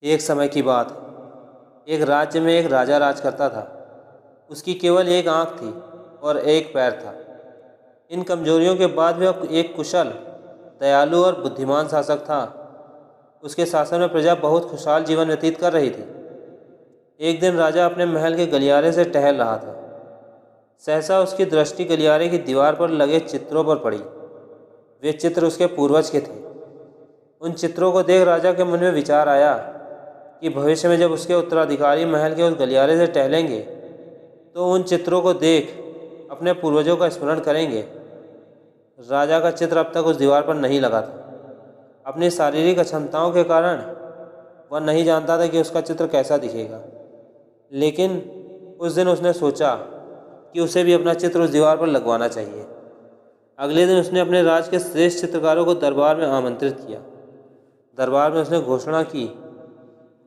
एक समय की बात है। एक राज्य में एक राजा राज करता था। उसकी केवल एक आंख थी और एक पैर था। इन कमजोरियों के बाद भी वह एक कुशल, दयालु और बुद्धिमान शासक था। उसके शासन में प्रजा बहुत खुशहाल जीवन व्यतीत कर रही थी। एक दिन राजा अपने महल के गलियारे से टहल रहा था। सहसा उसकी दृष्टि गलियारे की दीवार पर लगे चित्रों पर पड़ी। वे चित्र उसके पूर्वज के थे। उन चित्रों को देख राजा के मन में विचार आया कि भविष्य में जब उसके उत्तराधिकारी महल के उस गलियारे से टहलेंगे तो उन चित्रों को देख अपने पूर्वजों का स्मरण करेंगे। राजा का चित्र अब तक उस दीवार पर नहीं लगा था। अपनी शारीरिक अक्षमताओं के कारण वह नहीं जानता था कि उसका चित्र कैसा दिखेगा, लेकिन उस दिन उसने सोचा कि उसे भी अपना चित्र उस दीवार पर लगवाना चाहिए। अगले दिन उसने अपने राज्य के श्रेष्ठ चित्रकारों को दरबार में आमंत्रित किया। दरबार में उसने घोषणा की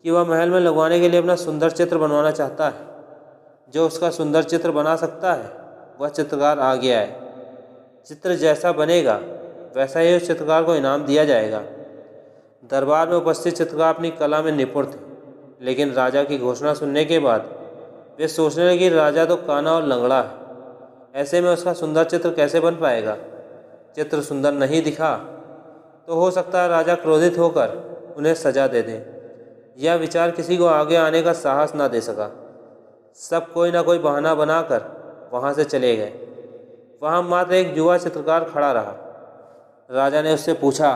कि वह महल में लगवाने के लिए अपना सुंदर चित्र बनवाना चाहता है। जो उसका सुंदर चित्र बना सकता है वह चित्रकार आ गया है। चित्र जैसा बनेगा वैसा ही उस चित्रकार को इनाम दिया जाएगा। दरबार में उपस्थित चित्रकार अपनी कला में निपुण थे, लेकिन राजा की घोषणा सुनने के बाद वे सोचने लगे कि राजा तो काना और लंगड़ा है, ऐसे में उसका सुंदर चित्र कैसे बन पाएगा। चित्र सुंदर नहीं दिखा तो हो सकता है राजा क्रोधित होकर उन्हें सजा दे दे। यह विचार किसी को आगे आने का साहस ना दे सका। सब कोई ना कोई बहाना बनाकर वहाँ से चले गए। वहाँ मात्र एक युवा चित्रकार खड़ा रहा। राजा ने उससे पूछा,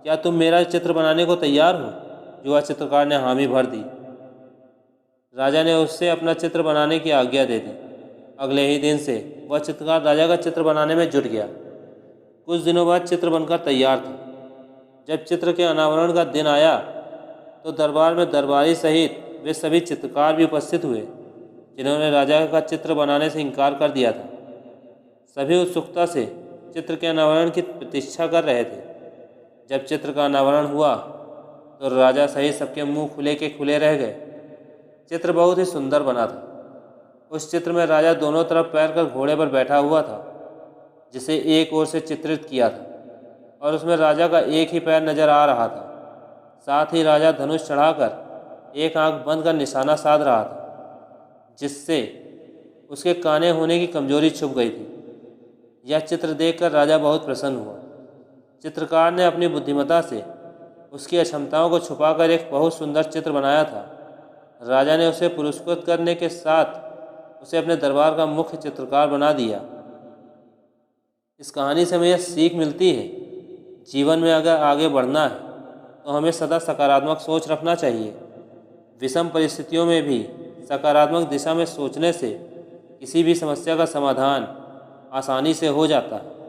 क्या तुम मेरा चित्र बनाने को तैयार हो? युवा चित्रकार ने हामी भर दी। राजा ने उससे अपना चित्र बनाने की आज्ञा दे दी। अगले ही दिन से वह चित्रकार राजा का चित्र बनाने में जुट गया। कुछ दिनों बाद चित्र बनकर तैयार था। जब चित्र के अनावरण का दिन आया तो दरबार में दरबारी सहित वे सभी चित्रकार भी उपस्थित हुए जिन्होंने राजा का चित्र बनाने से इनकार कर दिया था। सभी उत्सुकता से चित्र के अनावरण की प्रतीक्षा कर रहे थे। जब चित्र का अनावरण हुआ तो राजा सहित सबके मुंह खुले के खुले रह गए। चित्र बहुत ही सुंदर बना था। उस चित्र में राजा दोनों तरफ पैर कर घोड़े पर बैठा हुआ था, जिसे एक ओर से चित्रित किया था, और उसमें राजा का एक ही पैर नजर आ रहा था। साथ ही राजा धनुष चढ़ाकर एक आंख बंद कर निशाना साध रहा था, जिससे उसके काने होने की कमजोरी छुप गई थी। यह चित्र देखकर राजा बहुत प्रसन्न हुआ। चित्रकार ने अपनी बुद्धिमत्ता से उसकी अक्षमताओं को छुपाकर एक बहुत सुंदर चित्र बनाया था। राजा ने उसे पुरस्कृत करने के साथ उसे अपने दरबार का मुख्य चित्रकार बना दिया। इस कहानी से हमें यह सीख मिलती है, जीवन में अगर आगे बढ़ना है तो हमें सदा सकारात्मक सोच रखना चाहिए। विषम परिस्थितियों में भी सकारात्मक दिशा में सोचने से किसी भी समस्या का समाधान आसानी से हो जाता है।